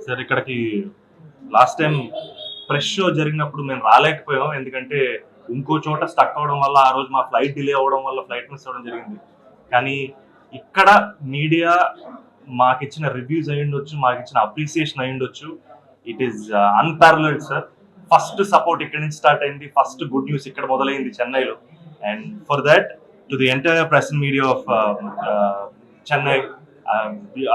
Sir ఇక్కడికి last time press show జరిగినప్పుడు మేము రాలేకపోయాం, ఎందుకంటే ఇంకో చోట స్టక్ అవడం వల్ల ఆ రోజు మా ఫ్లైట్ డిలే అవడం వల్ల ఫ్లైట్ మిస్ అవ్వడం జరిగింది. కానీ ఇక్కడ మీడియా మాకు ఇచ్చిన రివ్యూస్ అయి ఉండొచ్చు, మాకు ఇచ్చిన అప్రిసియేషన్ అయి ఉండొచ్చు. It is unparalleled sir. First support ఇక్కడ నుంచి స్టార్ట్ అయింది, ఫస్ట్ గుడ్ న్యూస్ ఇక్కడ మొదలైంది చెన్నైలో. And for that to the entire press and media of Chennai,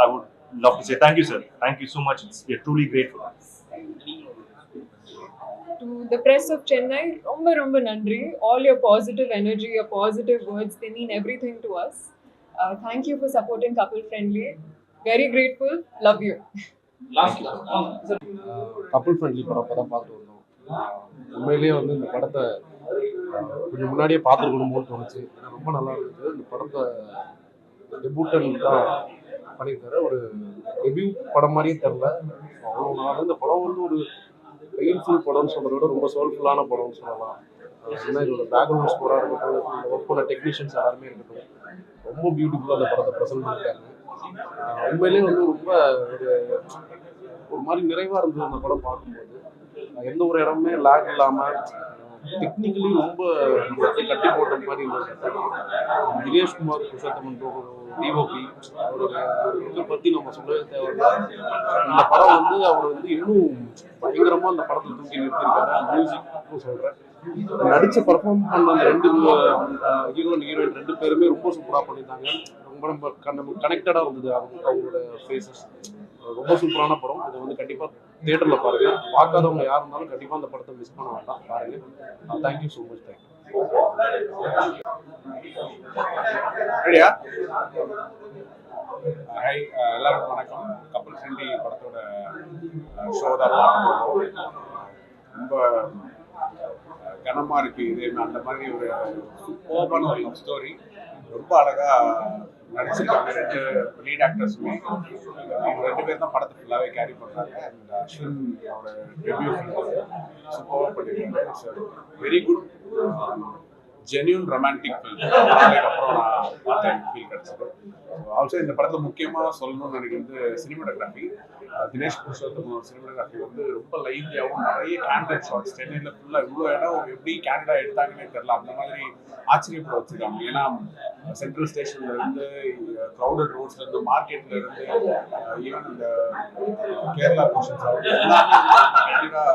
I would love to say thank you, sir. Thank you so much. We are truly grateful. To the press of Chennai, romba romba nandri. All your positive energy, your positive words, they mean everything to us. Thank you for supporting Couple Friendly. Very grateful. Love you. Couple friendly படம் தான் பார்த்துட்டு வந்தோம். உண்மையிலேயே வந்து இந்த படத்தை கொஞ்சம் முன்னாடியே பார்த்துருக்கணுமோன்னு தோணுச்சு. ஏன்னா ரொம்ப நல்லா இருந்துச்சு. இந்த படத்தை டெபியூட்டன் தான் பண்ணியிருக்காரு. ஒரு டெபியூ படம் மாதிரியே தெரில. அவ்வளோ நாள் இந்த படம் வந்து ஒரு பெயின்ஃபுல் படம்னு சொல்கிறத விட ரொம்ப சோல்ஃபுல்லான படம்னு சொல்லலாம். ஏன்னா இதோட பேக்ரவுண்ட் ஸ்கோராக இருக்கட்டும், இந்த ஒர்க் பண்ண டெக்னீஷியன்ஸ் எல்லாருமே இருக்கட்டும், ரொம்ப பியூட்டிஃபுல்லாக அந்த படத்தை ப்ரெசென்ட் பண்ணியிருக்காங்க. உண்மையிலேயே வந்து ரொம்ப ஒரு மாதிரி நிறைவாக இருந்தது அந்த படம் பார்க்கும்போது. எந்த ஒரு இடமுமே லேக் இல்லாமல் டெக்னிக்கலி ரொம்ப கட்டி போட்ட மாதிரி இருந்தது. தினேஷ்குமார் புருஷோத்தமன் டிஓபி அவருடைய இதை பற்றி நம்ம சொல்லவே தேவையில்லை. இந்த படம் வந்து அவர் வந்து இன்னும் பயங்கரமாக அந்த படத்தை தூக்கி நிறுத்தியிருக்காரு. அந்த மியூசிக்னு சொல்கிறேன். நடித்து பர்ஃபார்ம் பண்ண அந்த ரெண்டு ஹீரோயின் ரெண்டு பேருமே ரொம்ப சூப்பராக பண்ணியிருந்தாங்க. ரொம்ப நம்ம கனெக்டடாக இருந்தது அவங்களோட ஃபேஸஸ். ரொம்ப சூப்பரான படம். இதை வந்து கண்டிப்பாக தியேட்டரில் பாருங்கள். பார்க்காதவங்க யார் இருந்தாலும் கண்டிப்பாக அந்த படத்தை மிஸ் பண்ண வேண்டாம், பாருங்கள். Thank you so much. ரெடியா? ஹாய், எல்லாருக்கும் வணக்கம். கப்புள் ஃப்ரெண்ட்லி படத்தோட ஷோ தான் பார்க்க. ரொம்ப கனமாக இருக்குது. இதே அந்த மாதிரி ஒரு சூப்பரான ஒரு லவ் ஸ்டோரி. ரொம்ப அழகாக நடிச்சிருக்காங்க ரெண்டு லீட் ஆக்டர்ஸுமே. இவங்க ரெண்டு பேர் தான் படத்தை ஃபுல்லாகவே கேரி பண்ணுறாங்க. அண்ட் அஸ்வின் அவரோட டெபியூ சூப்பராக பண்ணியிருக்காங்க. It's very good genuine romantic film. அப்புறம் நான் பார்த்த ஃபீல் கிடச்சிது. ஆல்சோ இந்த படத்தில் முக்கியமாக சொல்லணும்னு நினைக்கிறது சினிமாட்டோகிராஃபி. தினேஷ் புருஷோத்தமன் சினிமாட்டோகிராஃபி வந்து ரொம்ப லைவ்லியாகவும் நிறைய கேண்டட் ஷாட்ஸ். சென்னையில் ஃபுல்லாக இவ்வளோ இடம் எப்படி கேண்டடாக எடுத்தாங்கன்னே தெரியல. அந்த மாதிரி ஆச்சரியப்பட வச்சுருக்காங்க. ஏன்னா சென்ட்ரல் ஸ்டேஷன்லேருந்து, க்ரௌடட் ரோட்ஸ்லேருந்து, மார்க்கெட்லேருந்து, ஈவன் இந்த கேரளா போர்ஷன்ஸ் எல்லாமே கேண்டடாக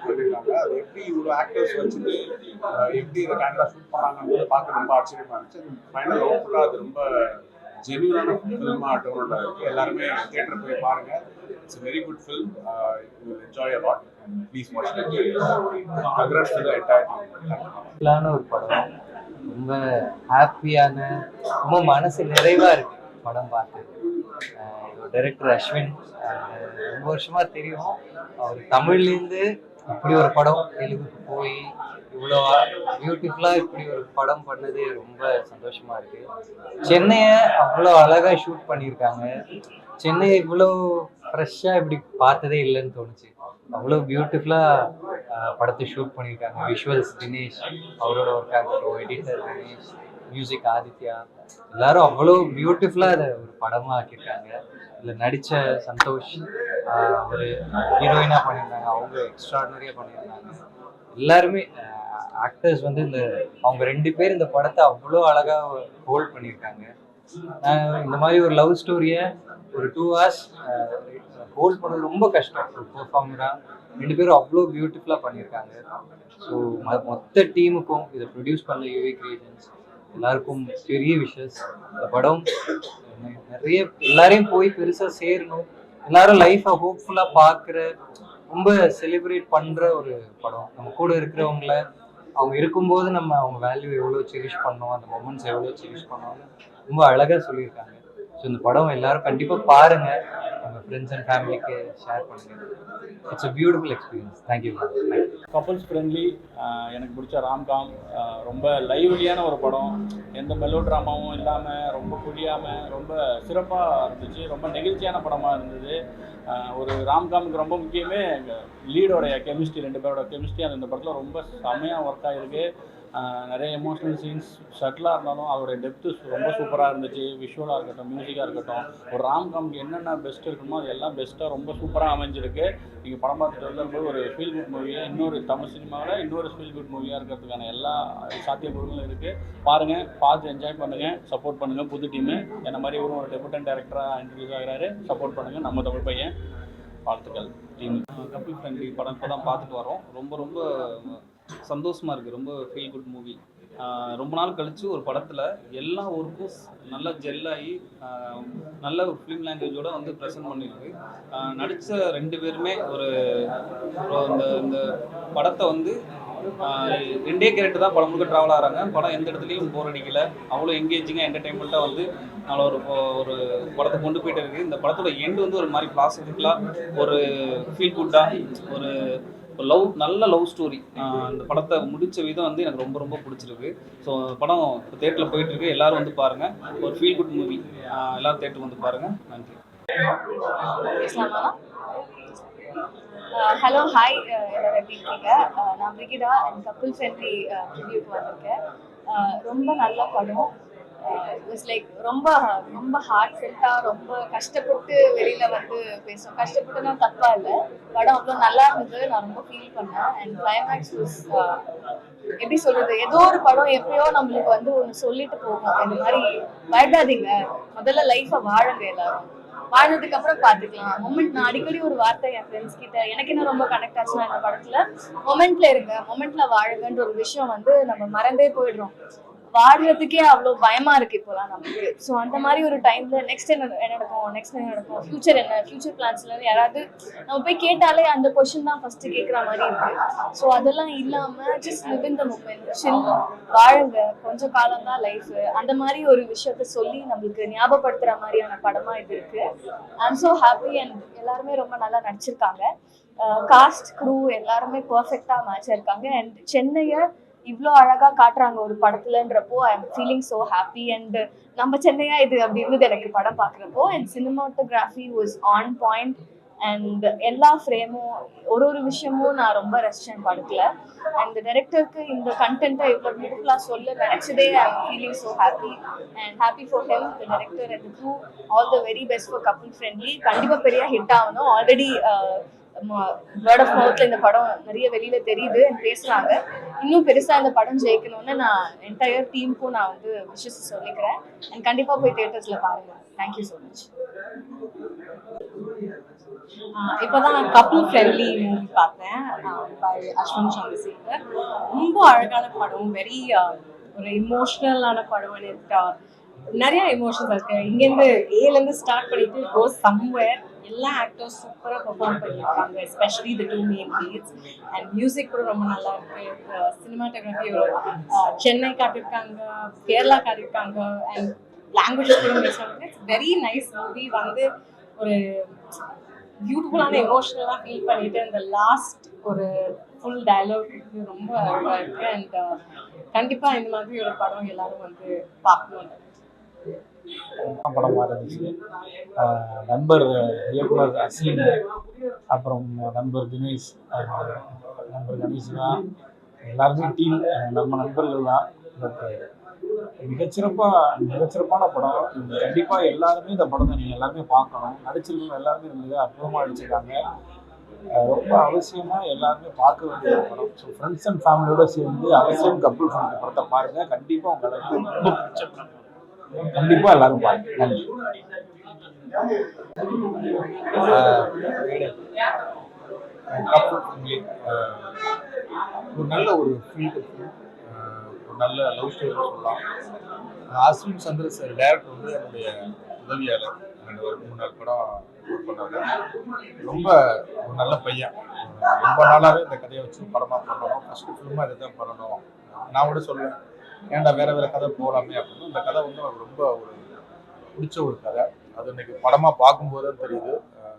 பண்ணியிருக்காங்க. அது எப்படி இவ்வளோ ஆக்டர்ஸ் வச்சுட்டு எப்படி இதை கேண்டடாக ஷூட் பண்ணாங்கன்றது பார்க்க ரொம்ப ஆச்சரியமாக இருந்துச்சு. ஃபைனல் அவுட்புட்டாக அது ரொம்ப ஜென்யூனான ஃபில்மாக டோனோட இருக்குது. எல்லாருமே தியேட்டர் போய் பாருங்கள். It's very good film. You will enjoy a lot. Please watch it. Congrats to the entire team. ஒரு படம், ரொம்ப ஹாப்பியான, ரொம்ப மனசு நிறைவாக இருக்கு படம் பார்த்து. டைரக்டர் அஸ்வின் ரொம்ப வருஷமாக தெரியும். அவர் தமிழ்லேருந்து இப்படி ஒரு படம் தெலுங்குக்கு போய் இவ்வளோ பியூட்டிஃபுல்லாக இப்படி ஒரு படம் பண்ணது ரொம்ப சந்தோஷமாக இருக்குது. சென்னையை அவ்வளோ அழகாக ஷூட் பண்ணியிருக்காங்க. சென்னை இவ்வளோ ஃப்ரெஷ்ஷாக இப்படி பார்த்ததே இல்லைன்னு தோணுச்சு. அவ்வளோ பியூட்டிஃபுல்லாக படத்தை ஷூட் பண்ணியிருக்காங்க. விஷுவல்ஸ் தினேஷ் அவரோட ஒர்க் ஆகட்டும், எடிட்டர் தினேஷ், மியூசிக் ஆதித்யா, எல்லாரும் அவ்வளோ பியூட்டிஃபுல்லாக அதை ஒரு படமாக ஆக்கியிருக்காங்க. இதில் நடித்த சந்தோஷ் அவர் ஹீரோயினாக பண்ணியிருந்தாங்க. அவங்க எக்ஸ்ட்ராடனரியாக பண்ணியிருந்தாங்க. எல்லாருமே ஆக்டர்ஸ் வந்து அவங்க ரெண்டு பேர் இந்த படத்தை அவ்வளோ அழகாக ஹோல்ட் பண்ணியிருக்காங்க. இந்த மாதிரி ஒரு லவ் ஸ்டோரியை ஒரு 2 hours ஹோல்ட் பண்ணுறது ரொம்ப கஷ்டம். ஒரு பெர்ஃபார்மராக ரெண்டு பேரும் அவ்வளோ பியூட்டிஃபுல்லாக பண்ணியிருக்காங்க. ஸோ மொத்த டீமுக்கும் இதை ப்ரொடியூஸ் பண்ண யூவி கிரியேஷன்ஸ் எல்லாருக்கும் பெரிய விஷஸ். இந்த படம் நிறைய எல்லாரையும் போய் பெருசாக சேரணும். எல்லாரும் லைஃப்பை ஹோப்ஃபுல்லாக பார்க்குற, ரொம்ப செலிப்ரேட் பண்ணுற ஒரு படம். நம்ம கூட இருக்கிறவங்கள அவங்க இருக்கும்போது நம்ம அவங்க வேல்யூ எவ்வளோ செரிஷ் பண்ணோம், அந்த மொமெண்ட்ஸ் எவ்வளோ செரிஷ் பண்ணோம்னு ரொம்ப அழகாக சொல்லியிருக்காங்க. ஸோ இந்த படம் எல்லாரும் கண்டிப்பாக பாருங்கள். உங்கள் ஃப்ரெண்ட்ஸ் அண்ட் ஃபேமிலிக்கு ஷேர் பண்ணுங்கள். It's a beautiful experience. Thank you. Couples friendly, எனக்கு பிடிச்ச ராம்காம். ரொம்ப லைவ்லியான ஒரு படம். எந்த மெலோ ட்ராமாவும் இல்லாமல், ரொம்ப புரியாமல், ரொம்ப சிறப்பாக இருந்துச்சு. ரொம்ப நெகிழ்ச்சியான படமாக இருந்தது. ஒரு ராம்காமுக்கு ரொம்ப முக்கியமே லீடோடைய கெமிஸ்ட்ரி, ரெண்டு பேரோட கெமிஸ்ட்ரி அந்த இந்த படத்தில் ரொம்ப செம்மையாக ஒர்க் ஆகிருக்கு. நிறைய எமோஷ்னல் சீன்ஸ் ஷட்டிலாக இருந்தாலும் அதோடைய டெப்த்து ரொம்ப சூப்பராக இருந்துச்சு. விஷுவலாக இருக்கட்டும், மியூசிக்காக இருக்கட்டும், ஒரு ராம்காம்க்கு என்னென்ன பெஸ்ட் இருக்குமோ அது எல்லாம் பெஸ்ட்டாக ரொம்ப சூப்பராக அமைஞ்சிருக்கு. நீங்கள் படம் பார்த்துட்டு வரும்போது ஒரு ஃபீல் குட் மூவியாக, இன்னொரு தமிழ் சினிமாவில் இன்னொரு ஃபீல் குட் மூவியாக இருக்கிறதுக்கான எல்லா சாத்தியக்கூறுகளும் இருக்குது. பாருங்கள், பார்த்து என்ஜாய் பண்ணுங்கள், சப்போர்ட் பண்ணுங்கள். புது டீமு என்ன மாதிரி இவரும் ஒரு டெபுட்டன்ட் டைரக்டராக இன்ட்ரடியூஸ் ஆகிறாரு. சப்போர்ட் பண்ணுங்கள், நம்ம தமிழ் பையன். வாழ்த்துக்கள் டீம். கபில் ஃப்ரெண்ட்லி படம் இப்போ தான் பார்த்துட்டு வரோம். ரொம்ப ரொம்ப சந்தோஷமாக இருக்குது. ரொம்ப ஃபீல் குட் மூவி. ரொம்ப நாள் கழித்து ஒரு படத்தில் எல்லா ஒர்க்கும் நல்லா ஜெல்லாகி நல்ல ஒரு ஃபிலிம் லாங்குவேஜோடு வந்து ப்ரெசென்ட் பண்ணியிருக்கு. நடித்த 2 பேருமே ஒரு இந்த படத்தை வந்து 2 கேரக்டர் தான் படம் முழுக்க ட்ராவல் ஆகிறாங்க. படம் எந்த இடத்துலையும் போர் அடிக்கலை. அவ்வளோ எங்கேஜிங்காக என்டர்டைன்மெண்ட்டாக வந்து நல்ல ஒரு படத்தை கொண்டு போயிட்டு இருக்குது. இந்த படத்தோட எண்டு வந்து ஒரு மாதிரி பிளாஸ்டிக்கலாக ஒரு ஃபீல் குட்டாக ஒரு நல்ல லவ் ஸ்டோரி. இந்த படத்தை முடித்த விதம் வந்து எனக்கு ரொம்ப ரொம்ப பிடிச்சிருக்கு. ஸோ படம் இப்போ தேட்டரில் போயிட்டுருக்கு. எல்லோரும் வந்து பாருங்கள். ஒரு ஃபீல் குட் மூவி. எல்லோரும் தேட்டருக்கு வந்து பாருங்கள். நன்றி. ஹலோ, ஹாய், எல்லாரும் எப்படி இருக்கீங்க? நான் பிரிகிடா அண்ட் கபில் ஃப்ரெண்ட்லி ரிவ்யூக்கு வந்திருக்கேன். ரொம்ப நல்ல படம். இட்ஸ் லைக் ரொம்ப ரொம்ப ஹார்ட் ஃபெல்ட்டாக ரொம்ப கஷ்டப்பட்டு வெளியில் வந்து பேசுவோம். கஷ்டப்பட்டுனா தப்பாக இல்லை, படம் அவ்வளோ நல்லா இருந்தது. நான் ரொம்ப ஃபீல் பண்ணேன். அண்ட் கிளைமேக்ஸ் வாஸ் எப்படி சொல்கிறது, ஏதோ ஒரு படம் எப்பயோ நம்மளுக்கு வந்து ஒன்று சொல்லிட்டு போகும். இந்த மாதிரி பயப்படாதீங்க, முதல்ல லைஃப்பை வாழுங்க, எல்லாரும் வாழ்ந்ததுக்கு அப்புறம் பார்த்துக்கலாம். மொமெண்ட், நான் அடிக்கடி ஒரு வார்த்தை என் ஃப்ரெண்ட்ஸ் கிட்ட, எனக்கு என்ன ரொம்ப கனெக்ட் ஆச்சுன்னா இந்த படத்தில் மொமெண்ட்ல இருங்க, மொமெண்ட்ல வாழுங்கன்ற ஒரு விஷயம் வந்து நம்ம மறந்தே போயிடுறோம். வாடுறதுக்கே அவ்வளோ பயமா இருக்கு இப்போலாம் நமக்கு. ஸோ அந்த மாதிரி ஒரு டைம்ல நெக்ஸ்ட் என்ன நடக்கும், நெக்ஸ்ட் என்ன நடக்கும், ஃபியூச்சர் என்ன, ஃபியூச்சர் பிளான்ஸ்ல யாராவது நம்ம போய் கேட்டாலே அந்த கொஸ்டின் தான் ஃபர்ஸ்ட் கேட்குற மாதிரி இருக்கு. ஸோ அதெல்லாம் இல்லாம just live in the moment, chill, வாழுங்க, கொஞ்சம் காலம் தான் லைஃப், அந்த மாதிரி ஒரு விஷயத்த சொல்லி நம்மளுக்கு ஞாபகப்படுத்துற மாதிரியான படமா இது இருக்கு. I am so happy. And எல்லாருமே ரொம்ப நல்லா நடிச்சிருக்காங்க. காஸ்ட், க்ரூ எல்லாருமே பர்ஃபெக்டா மேட்ச் இருக்காங்க. அண்ட் சென்னையை இவ்வளோ அழகா காட்டுறாங்க ஒரு படத்துலன்றப்போ I am feeling so happy. And நம்ம சென்னையா இது அப்படி இருந்தது எனக்கு படம் பார்க்குறப்போ. And cinematography was on point. And எல்லா ஃப்ரேமும் ஒரு விஷயமும் நான் ரொம்ப ரசிச்சேன் படத்தில். அண்ட் டைரக்டருக்கு இந்த கண்டென்ட்டை இவ்வளோ பியூட்டிஃபுல்லாக சொல்ல நினச்சதே I am feeling so happy. And happy for him, the director and the crew. All the very best for Kapil friendly. கண்டிப்பாக பெரிய ஹிட் ஆகணும். ஆல்ரெடி வேர்ட் ஆஃப் மவுத்ல இந்த படம் நிறைய வெளியில தெரியுது, பேசுறாங்க. இன்னும் பெருசா இந்த படம் ஜெயிக்கணும்னு நான் என்டையர் டீமுக்கும் நான் வந்து விஷஸ் சொல்லிக்கிறேன். அண்ட் கண்டிப்பா போய் தியேட்டர்ஸ்ல பாருங்க. Thank you so much. இப்போதான் நான் கபில் ஃப்ரெண்ட்லி மூவி பார்த்தேன் பை அஸ்வின் சந்திரசேகர். ரொம்ப அழகான படம், வெரி ஒரு இமோஷ்னலான படம். எனக்கு நிறைய எமோஷன்ஸ் இருக்கு. இங்கேருந்து ஏலேருந்து ஸ்டார்ட் பண்ணிட்டு கோஸ் சம்வேர். எல்லா ஆக்டர்ஸ் சூப்பராக பெர்ஃபார்ம் பண்ணியிருக்காங்க, especially the 2 main leads. And music கூட ரொம்ப நல்லா இருக்கு. சினிமாட்டோகிராஃபி ஒரு சென்னை காட்டியிருக்காங்க, கேரளா காட்டியிருக்காங்க. அண்ட் லாங்குவேஜ் கூட மிக்ஸ் ஆகுது. It's very nice movie. வந்து ஒரு பியூட்டிஃபுல்லான எமோஷனலாக ஃபீல் பண்ணிட்டு அந்த லாஸ்ட் ஒரு ஃபுல் டயலாக் ரொம்ப அழகாக இருக்கு. அண்ட் கண்டிப்பாக இந்த மாதிரி ஒரு படம் எல்லாரும் வந்து பார்க்கணும். படமாக இருந்துச்சு. நண்பர் இயக்குனர் அசீம், அப்புறம் நண்பர் தினேஷ், நண்பர் கணேஷ்னா எல்லாருமே டீம் நம்ம நண்பர்கள் தான். பட் மிகச்சிறப்பான படம். கண்டிப்பாக எல்லாருமே இந்த படத்தை நீங்கள் எல்லாருமே பார்க்கணும். நடிச்சிருக்கவங்க எல்லாருமே மிக அற்புதமாக நடிச்சிருக்காங்க. ரொம்ப அவசியமாக எல்லாருமே பார்க்க வேண்டிய ஒரு படம். ஸோ ஃப்ரெண்ட்ஸ் அண்ட் ஃபேமிலியோடு சேர்ந்து அவசியம் கபில் ஃப்ரெண்ட் படத்தை பாருங்கள். கண்டிப்பாக உங்களுக்கு ரொம்ப பிடிச்ச படம். கண்டிப்பா எல்லாரும் பாருங்க. நன்றி. ஒரு நல்ல ஒரு ஃபீல், ஒரு நல்ல லவ் ஸ்டோரி சொல்லலாம். அஸ்வின் சந்திரசேகர் டைரக்டர் வந்து என்னுடைய உதவியாளர். 2 நாள் படம் ஒர்க் பண்ணாங்க. ரொம்ப ஒரு நல்ல பையன். ரொம்ப நாளாகவே இந்த கதையை வச்சு படமாக பண்ணணும், ஃபஸ்ட்டு ஃபிலிமாக இதை தான் பண்ணணும். நான் கூட சொல்லுவேன், ஏன்டா வேறு கதை போகலாமே அப்படின்னு. இந்த கதை வந்து அவருக்கு ரொம்ப ஒரு பிடிச்ச ஒரு கதை. அது இன்னைக்கு படமாக பார்க்கும்போது தான் தெரியுது.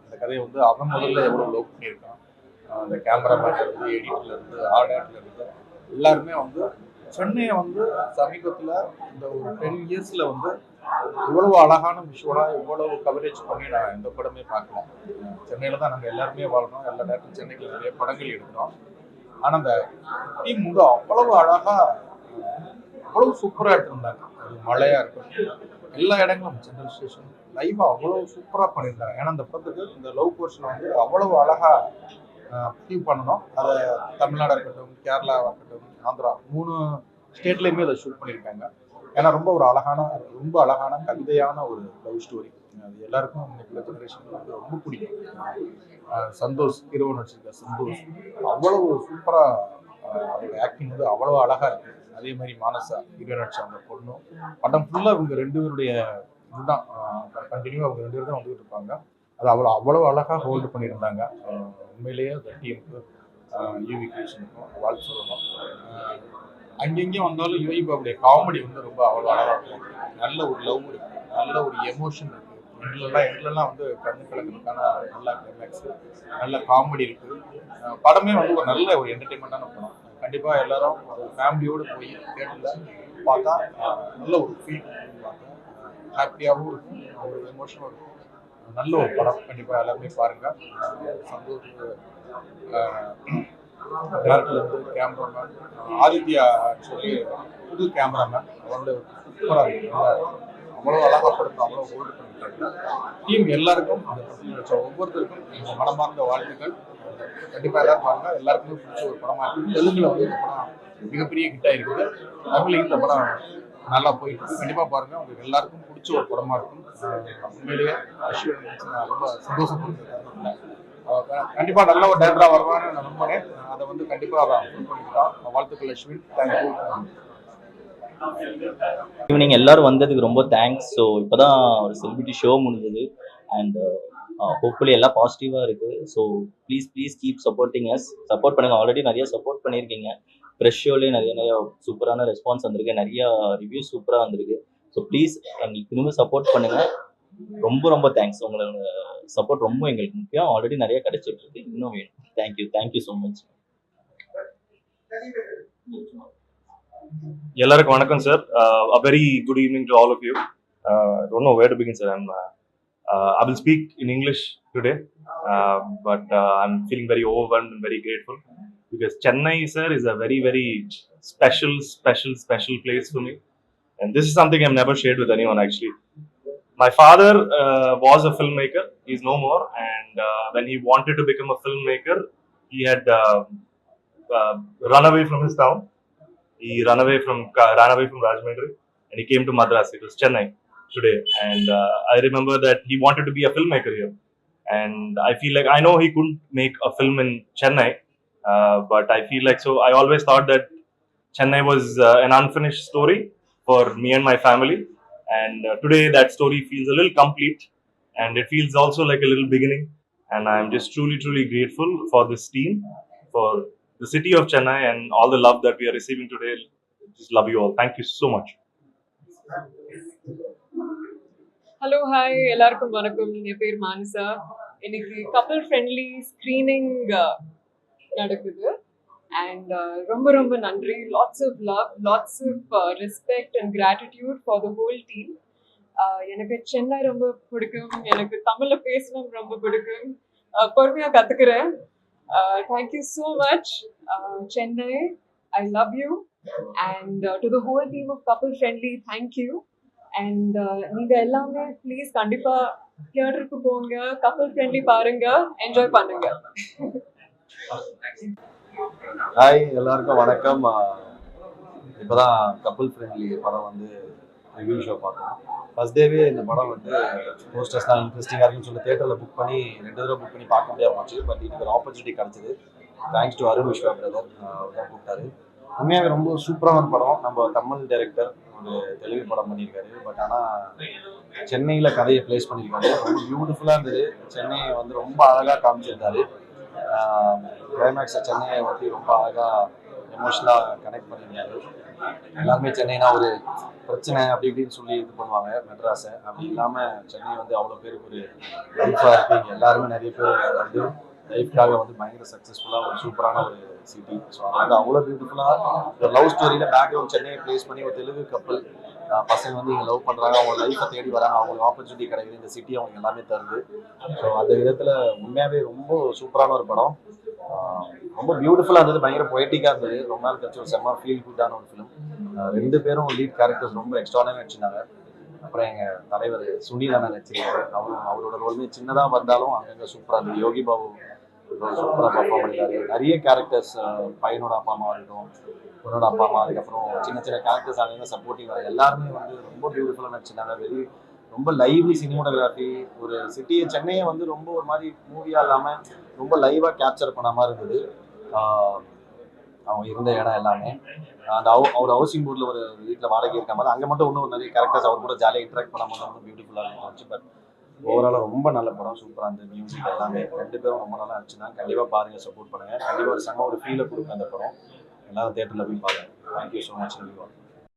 இந்த கதையை வந்து அவன் முதல்ல எவ்வளோ லவ் பண்ணியிருக்கான். அந்த கேமராமேன்லேருந்து, எடிட்டர்லேருந்து, ஆர்ட் ஆக்டர்லேருந்து எல்லாருமே வந்து சென்னையை வந்து சமீபத்தில் இந்த ஒரு 10 yearsல வந்து இவ்வளவு அழகான விஷுவலாக இவ்வளவு கவரேஜ் பண்ணி நான் எந்த படமே பார்க்கல. சென்னையில் தான் நாங்கள் எல்லாருமே வாழ்கிறோம். எல்லா நேரத்தும் சென்னைக்கு நிறைய படங்கள் எடுக்கிறோம். ஆனால் அந்த டீம் வந்து அவ்வளவு அழகாக அவ்வளவு சூப்பராக எடுத்திருந்தாங்க. அது மழையாக இருக்கட்டும், எல்லா இடங்களும் சென்ட்ரல் ஸ்டேஷன் லைவாக அவ்வளோ சூப்பராக பண்ணியிருந்தாங்க. ஏன்னா அந்த படத்துக்கு இந்த லவ் போர்ஷனை வந்து அவ்வளவு அழகாக அச்சீவ் பண்ணணும். அதை தமிழ்நாடாக இருக்கட்டும், கேரளாவாக இருக்கட்டும், ஆந்திரா 3 ஸ்டேட்லேயுமே அதை ஷூட் பண்ணியிருக்காங்க. ஏன்னா ரொம்ப அழகான கவிதையான ஒரு லவ் ஸ்டோரி. அது எல்லாருக்கும் இன்னைக்குள்ள ஜெனரேஷனுக்கு வந்து ரொம்ப பிடிக்கும். சந்தோஷ் ஹீரோ நடிச்சிருக்க சந்தோஷ் அவ்வளவு சூப்பராக அவரோட ஆக்டிங் வந்து அவ்வளோ அழகாக இருக்குது. அதே மாதிரி மானசா ஹீரோ நடிச்ச அந்த பொண்ணும் படம் ஃபுல்லாக இவங்க 2 பேருடைய இதுதான் கண்டினியூவாக அவங்க 2 பேரும் தான் வந்துகிட்டு இருப்பாங்க. அது அவ்வளோ அழகாக ஹோல்டு பண்ணியிருந்தாங்க. உண்மையிலேயே அந்த டீமுக்கு யூவி கிரியேஷனுக்கும் வாழ்த்து சொல்லணும். அங்கெங்கேயும் வந்தாலும் யோகி பாபுடைய காமெடி வந்து ரொம்ப அவ்வளோ அழகாக இருக்கும். நல்ல ஒரு லவ் இருக்குது, நல்ல ஒரு எமோஷன் இருக்குது. எண்ட்லலாம் வந்து கண்ணு கலக்கிறதுக்கான நல்ல கிளைமேக்ஸ், நல்ல காமெடி இருக்குது. படமே வந்து ஒரு நல்ல ஒரு என்டர்டெயின்மெண்ட்டான படம். கண்டிப்பாக எல்லாரும் ஒரு ஃபேமிலியோடு போய் தேட்டரில் பார்த்தா நல்ல ஒரு ஃபீல் பார்க்க ஹாப்பியாகவும் இருக்கும், ஒரு எமோஷனும் இருக்கும். நல்ல ஒரு படம். கண்டிப்பாக எல்லாருமே பாருங்கள். சந்தோஷ் டேரக்டர்லேருந்து கேமராமேன் ஆதித்யா சொல்லி புது கேமராமேன் அவரோட சூப்பராக இருக்குது. அவ்வளோ அழகாக படுத்து அவ்வளோ ஹோல்டு பண்ணிட்டாங்க. டீம் எல்லாருக்கும் அந்த படத்தில் நடிச்ச ஒவ்வொருத்தருக்கும் எங்கள் மனமார்ந்த வாழ்த்துக்கள். கண்டிப்பாக எல்லாரும் பாருங்கள். எல்லாருக்குமே பிடிச்ச ஒரு படமாக இருக்குது. தெலுங்குல வந்து இந்த படம் மிகப்பெரிய ஹிட்டாக இருக்குது. தமிழ்லையும் இந்த படம் நல்லா போயிட்டு இருக்கு. கண்டிப்பாக பாருங்கள். உங்களுக்கு எல்லாருக்கும் பிடிச்ச ஒரு படமாக இருக்கும். உண்மையிலேயே அஸ்வின் நான் ரொம்ப சந்தோஷப்படுறேன். கண்டிப்பாக நல்ல ஒரு டேரக்டராக வருவான்னு நான் நம்புறேன். அதை வந்து கண்டிப்பாக அப்ரூவ் பண்ணிக்கலாம். வாழ்த்துக்கள் அஸ்வின். தேங்க்யூ. ஈவினிங் எல்லாரும் வந்ததுக்கு ரொம்ப தேங்க்ஸ். ஸோ இப்போ தான் ஒரு செலிபிரிட்டி ஷோ முடிஞ்சது அண்ட் ஹோப்ஃபுல்லி எல்லாம் பாசிட்டிவாக இருக்குது. So please keep supporting us. Support பண்ணுங்கள். ஆல்ரெடி நிறைய சப்போர்ட் பண்ணியிருக்கீங்க. ஃப்ரெஷ் ஷோலேயே நிறைய சூப்பரான ரெஸ்பான்ஸ் வந்திருக்கு. நிறையா ரிவ்யூஸ் சூப்பராக வந்திருக்கு. ஸோ ப்ளீஸ் எங்களுக்கு திரும்ப சப்போர்ட் பண்ணுங்கள். ரொம்ப தேங்க்ஸ். உங்களோட சப்போர்ட் ரொம்ப எங்களுக்கு முக்கியம். ஆல்ரெடி நிறைய கிடைச்சிட்டு இருக்கு, இன்னும் வேணும். Thank you so much. எல்லாருக்கும் வணக்கம் sir. A very good evening to all of you. Don't know where to begin, sir. I will speak in English today, but I'm feeling very overwhelmed and very grateful because Chennai, sir, is a very special place for me, and this is something I've never shared with anyone actually. My father was a filmmaker. He's no more, and when he wanted to become a filmmaker, he had run away from his town. He ran away from Rajahmundry, and he came to Madras. It was Chennai today, and I remember that he wanted to be a filmmaker here. And I feel like I know he couldn't make a film in Chennai, but I feel like I always thought that Chennai was an unfinished story for me and my family. And today that story feels a little complete, and it feels also like a little beginning. And I'm just truly grateful for this team, for the city of Chennai, and all the love that we are receiving today. Just love you all. Thank you so much. Hello, hi, எல்லாருக்கும் வணக்கம். என் பேர் மானசா. இன்னைக்கு கப்பல் friendly screening நடக்குது and ரொம்ப நன்றி. Lots of love, lots of respect and gratitude for the whole team. எனக்கு சென்னை ரொம்ப பிடிக்கும். எனக்கு தமிழ்ல பேசணும் ரொம்ப பிடிக்கும். பொறுமையா கத்துக்கிறேன். Thank you so much, Chennai. I love you. And to the whole team of Couple Friendly, thank you. And நீங்க எல்லாமே ப்ளீஸ் கண்டிப்பா தியேட்டருக்கு போங்க, கப்பல் ஃப்ரெண்ட்லி பாருங்க, என்ஜாய் பண்ணுங்க. ஹாய், எல்லாருக்கும் வணக்கம். இப்போதான் கப்புள் ஃப்ரெண்ட்லி படம் வந்து ரிவ்யூ ஷோ பார்த்தோம். ஃபர்ஸ்ட் டேவே இந்த படம் வந்து போஸ்டர்ஸ்லாம் இன்ட்ரெஸ்டிங்காக இருக்குன்னு சொல்லி தேட்டரில் புக் பண்ணி 2 தடவை புக் பண்ணி பார்க்க முடியாமல் போச்சு. பட் இதுக்கு ஒரு ஆப்பர்ச்சுனிட்டி கிடச்சிது. Thanks to Arun Viswa brother, தான் கூப்பிட்டாரு. உண்மையாக ரொம்ப சூப்பரான படம். நம்ம தமிழ் டைரக்டர் ஒரு தெலுங்கு படம் பண்ணியிருக்காரு. பட் ஆனால் சென்னையில் கதையை ப்ளேஸ் பண்ணியிருக்காரு. ரொம்ப பியூட்டிஃபுல்லாக இருந்தது. சென்னையை வந்து ரொம்ப அழகாக காமிச்சிருந்தாரு. கிளைமேக்ஸை சென்னையை பற்றி ரொம்ப அழகாக எமோஷனலாக கனெக்ட் பண்ணியிருந்தாரு. எல்லாருமே சென்னைனா ஒரு பிரச்சனை அப்படி இப்படின்னு சொல்லி இது பண்ணுவாங்க மெட்ராஸை. அப்படி இல்லாமல் சென்னை வந்து அவ்வளோ பேருக்கு ஒரு லைஃபாக இருக்குது. எல்லாருமே நிறைய பேர் வந்து லைஃப்காக வந்து பயங்கர சக்ஸஸ்ஃபுல்லாக ஒரு சூப்பரான ஒரு சிட்டி. ஸோ அது வந்து அவ்வளோ பியூட்டிஃபுல்லாக ஒரு லவ் ஸ்டோரியில் பேக்ரவுண்ட் சென்னையை ப்ளேஸ் பண்ணி ஒரு தெலுங்கு கப்பல் பசங்க வந்து இங்கே லவ் பண்ணுறாங்க, அவங்க லைஃப்பை தேடி வராங்க, அவங்களுக்கு ஆப்பர்ச்சுனிட்டி கிடைக்குது, இந்த சிட்டி அவங்க எல்லாமே தருது. ஸோ அந்த விதத்தில் உண்மையாகவே ரொம்ப சூப்பரான ஒரு படம். ரொம்ப பியூட்டிஃபுல்லாக இருந்தது, பயங்கர பொயட்டிக்காக இருந்தது. ரொம்ப நாள் கழிச்சு ஒரு செம்ம ஃபீல் குட்டான ஒரு ஃபிலிம். 2 பேரும் லீட் கேரக்டர்ஸ் ரொம்ப எக்ஸ்ட்ரானே நடிச்சிருந்தாங்க. அப்புறம் எங்கள் தலைவர் சுனில் அண்ணன் நடிச்சிருக்காரு. அவரோட ரோலுமே சின்னதாக வந்தாலும் அங்கங்கே சூப்பராக இருந்தது. யோகி பாபு சூப்பராக பர்ஃபார்ம் பண்ணியிருக்காரு. நிறைய கேரக்டர்ஸ், பையனோட அப்பா அம்மா இருக்கட்டும், பொண்ணோட அப்பா அம்மா, அதுக்கப்புறம் சின்ன சின்ன கேரக்டர்ஸ் அங்கங்கே சப்போர்ட்டிவாக எல்லாருமே வந்து ரொம்ப பியூட்டிஃபுல்லாக நடிச்சிருந்தாங்க. ரொம்ப லைவ்லி சினிமோட்டோகிராஃபி. ஒரு சிட்டியை, சென்னையை வந்து ரொம்ப ஒரு மாதிரி மூவியாக இல்லாமல் ரொம்ப லைவாக கேப்சர் பண்ண மாதிரி இருந்தது. அவங்க இருந்த இடம் எல்லாமே அந்த அவர் ஹவுசிங் போர்டில் ஒரு வீட்டில் வாடகை இருக்க மாதிரி அங்கே மட்டும் இன்னும் நிறைய கேரக்டர்ஸ் அவர் கூட ஜாலியாக இன்ட்ராக்ட் பண்ணாமல் ரொம்ப பியூட்டிஃபுல்லாக இருந்துச்சு. பட் ஓவராலாக ரொம்ப நல்ல படம், சூப்பராக இருந்தது. மியூசிக் எல்லாமே 2 பேரும் ரொம்ப நல்லா நடிச்சிருந்தாங்க. கண்டிப்பாக பாருங்கள், சப்போர்ட் பண்ணுங்கள். கண்டிப்பாக ஒரு செம்ம ஒரு ஃபீலை கொடுக்கும் அந்த படம். எல்லாரும் தேட்டரில் போய் பாருங்கள். Thank you so much.